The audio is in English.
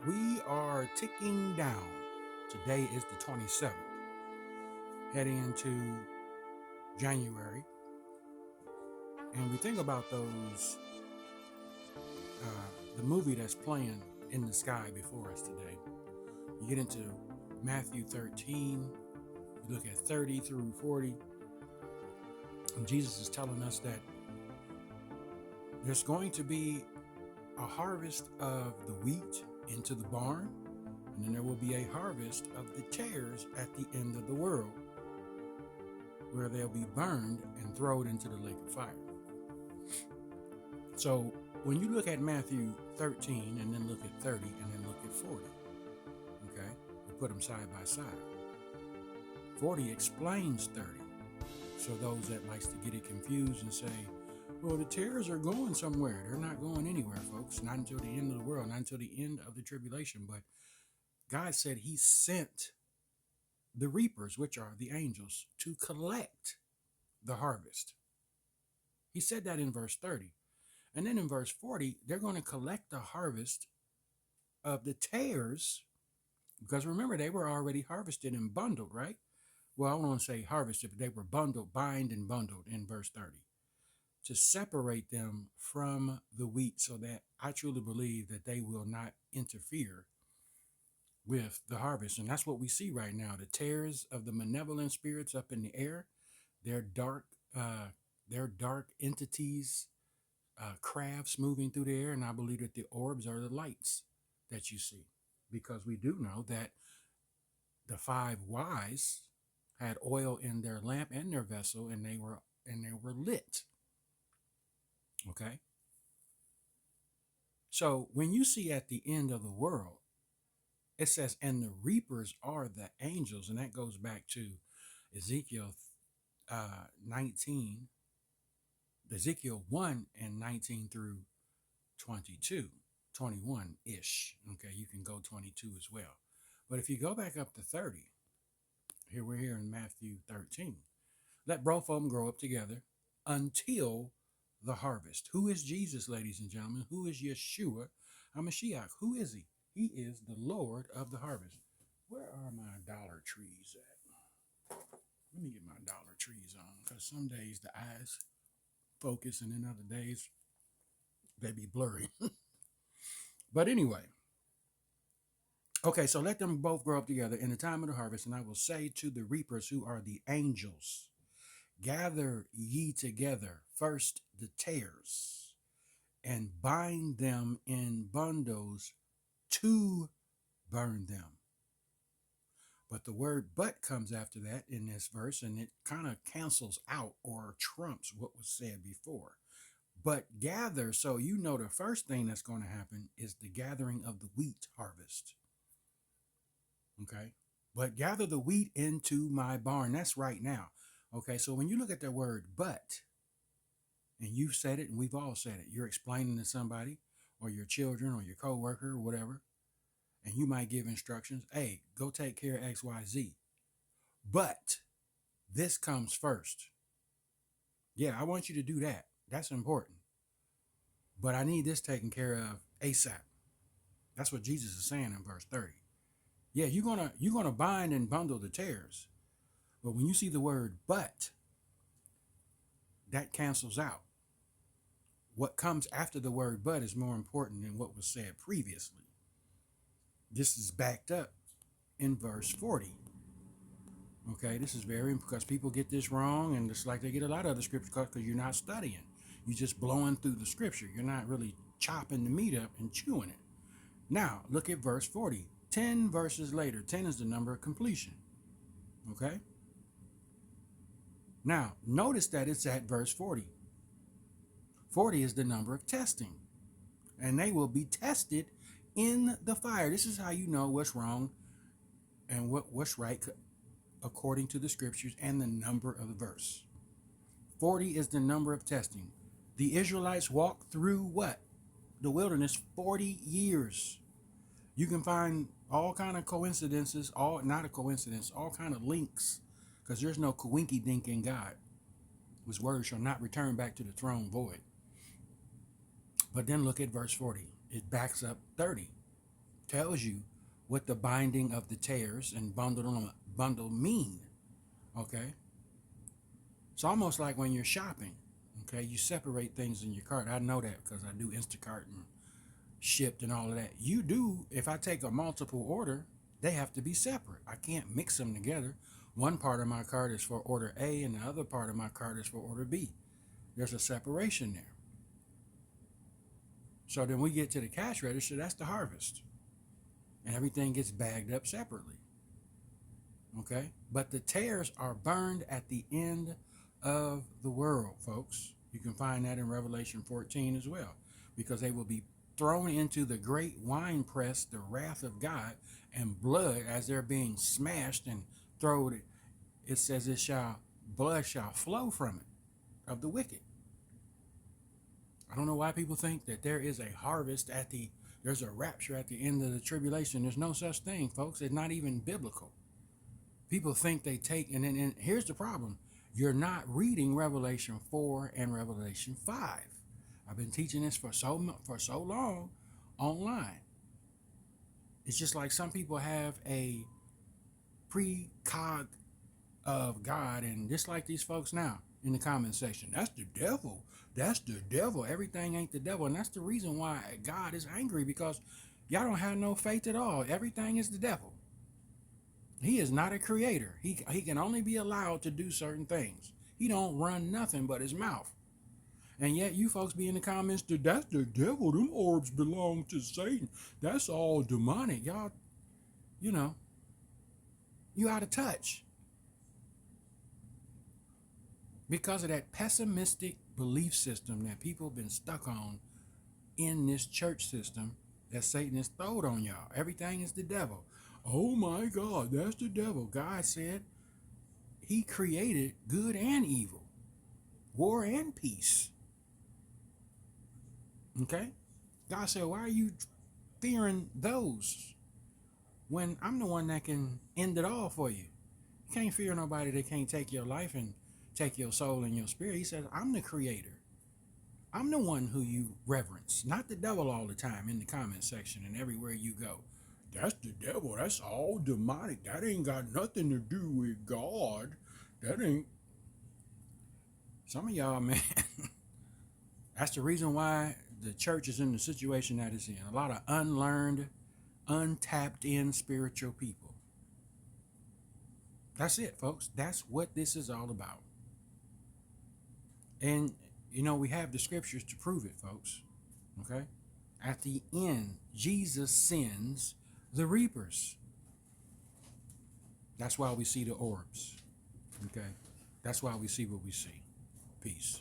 We are ticking down. Today is the 27th, heading into January. And we think about the movie that's playing in the sky before us today. You get into Matthew 13, you look at 30 through 40, and Jesus is telling us that there's going to be a harvest of the wheat into the barn, and then there will be a harvest of the tares at the end of the world, where they'll be burned and thrown into the lake of fire. So when you look at Matthew 13 and then look at 30 and then look at 40, okay, you put them side by side. 40 explains 30. So those that likes to get it confused and say, well, the tares are going somewhere. They're not going anywhere, folks. Not until the end of the world, not until the end of the tribulation. But God said he sent the reapers, which are the angels, to collect the harvest. He said that in verse 30. And then in verse 40, they're going to collect the harvest of the tares, because remember, they were already harvested and bundled, right? Well, I don't want to say harvested, but they were bundled, bind and bundled in verse 30 to separate them from the wheat, so that I truly believe that they will not interfere with the harvest. And that's what we see right now. The tares of the malevolent spirits up in the air, they're dark, they're dark entities, crafts moving through the air. And I believe that the orbs are the lights that you see, because we do know that the five wise had oil in their lamp and their vessel, and they were lit. Okay. So when you see at the end of the world, it says, and the reapers are the angels. And that goes back to Ezekiel 19, Ezekiel 1 and 19 through 22, 21-ish. Okay, you can go 22 as well. But if you go back up to 30, here we're here in Matthew 13. Let both of them grow up together until the harvest. Who is Jesus, ladies and gentlemen? Who is Yeshua HaMashiach? Who is he? He is the Lord of the harvest. Where are my Dollar Trees at? Let me get my Dollar Trees on, because some days the eyes focus and then other days they be blurry. But anyway, okay, so let them both grow up together in the time of the harvest, and I will say to the reapers, who are the angels, gather ye together first the tares, and bind them in bundles to burn them. But the word but comes after that in this verse, and it kind of cancels out or trumps what was said before. But gather, so you know the first thing that's going to happen is the gathering of the wheat harvest. Okay? But gather the wheat into my barn. That's right now. Okay, so when you look at the word but, and you've said it and we've all said it, you're explaining to somebody or your children or your coworker or whatever, and you might give instructions, hey, go take care of XYZ. But this comes first. Yeah, I want you to do that. That's important. But I need this taken care of ASAP. That's what Jesus is saying in verse 30. Yeah, you're gonna bind and bundle the tares. But when you see the word but, that cancels out. What comes after the word but is more important than what was said previously. This is backed up in verse 40. Okay, this is very, because people get this wrong, and it's like they get a lot of the scripture because you're not studying. You're just blowing through the scripture. You're not really chopping the meat up and chewing it. Now, look at verse 40. 10 verses later. 10 is the number of completion. Okay? Now, notice that it's at verse 40. 40 is the number of testing. And they will be tested in the fire. This is how you know what's wrong and what's right according to the scriptures and the number of the verse. 40 is the number of testing. The Israelites walked through what? The wilderness 40 years. You can find all kind of coincidences, all not a coincidence, all kind of links, because there's no coinky dink in God. His word shall not return back to the throne void. But then look at verse 40. It backs up 30. tells you what the binding of the tares and bundle mean. Okay, it's almost like when you're shopping. Okay, you separate things in your cart. I know that because I do Instacart and shipped and all of that. You do. If I take a multiple order, they have to be separate. I can't mix them together. One part of my cart is for order A and the other part of my cart is for order B. There's a separation there. So then we get to the cash register, that's the harvest. And everything gets bagged up separately. Okay? But the tares are burned at the end of the world, folks. You can find that in Revelation 14 as well. Because they will be thrown into the great wine press, the wrath of God, and blood as they're being smashed and thrown. It says blood shall flow from it of the wicked. I don't know why people think that there is a harvest there's a rapture at the end of the tribulation. There's no such thing, folks. It's not even biblical. People think they take, and here's the problem. You're not reading Revelation 4 and Revelation 5. I've been teaching this for so long online. It's just like some people have a precog of God, and just like these folks now in the comment section, that's the devil. That's the devil. Everything ain't the devil. And that's the reason why God is angry, because y'all don't have no faith at all. Everything is the devil. He is not a creator. He can only be allowed to do certain things. He don't run nothing but his mouth. And yet you folks be in the comments, that's the devil. Them orbs belong to Satan. That's all demonic. Y'all, you out of touch. Because of that pessimistic belief system that people have been stuck on in this church system that Satan has thrown on y'all. Everything is the devil. Oh my God, that's the devil. God said he created good and evil, war and peace. Okay? God said, why are you fearing those when I'm the one that can end it all for you? You can't fear nobody that can't take your life and take your soul and your spirit. He says, I'm the creator. I'm the one who you reverence, not the devil all the time in the comment section and everywhere you go. That's the devil. That's all demonic. That ain't got nothing to do with God. That ain't. Some of y'all, man, that's the reason why the church is in the situation that it's in. A lot of unlearned, untapped in spiritual people. That's it, folks. That's what this is all about. And, we have the scriptures to prove it, folks. Okay? At the end, Jesus sends the reapers. That's why we see the orbs. Okay? That's why we see what we see. Peace.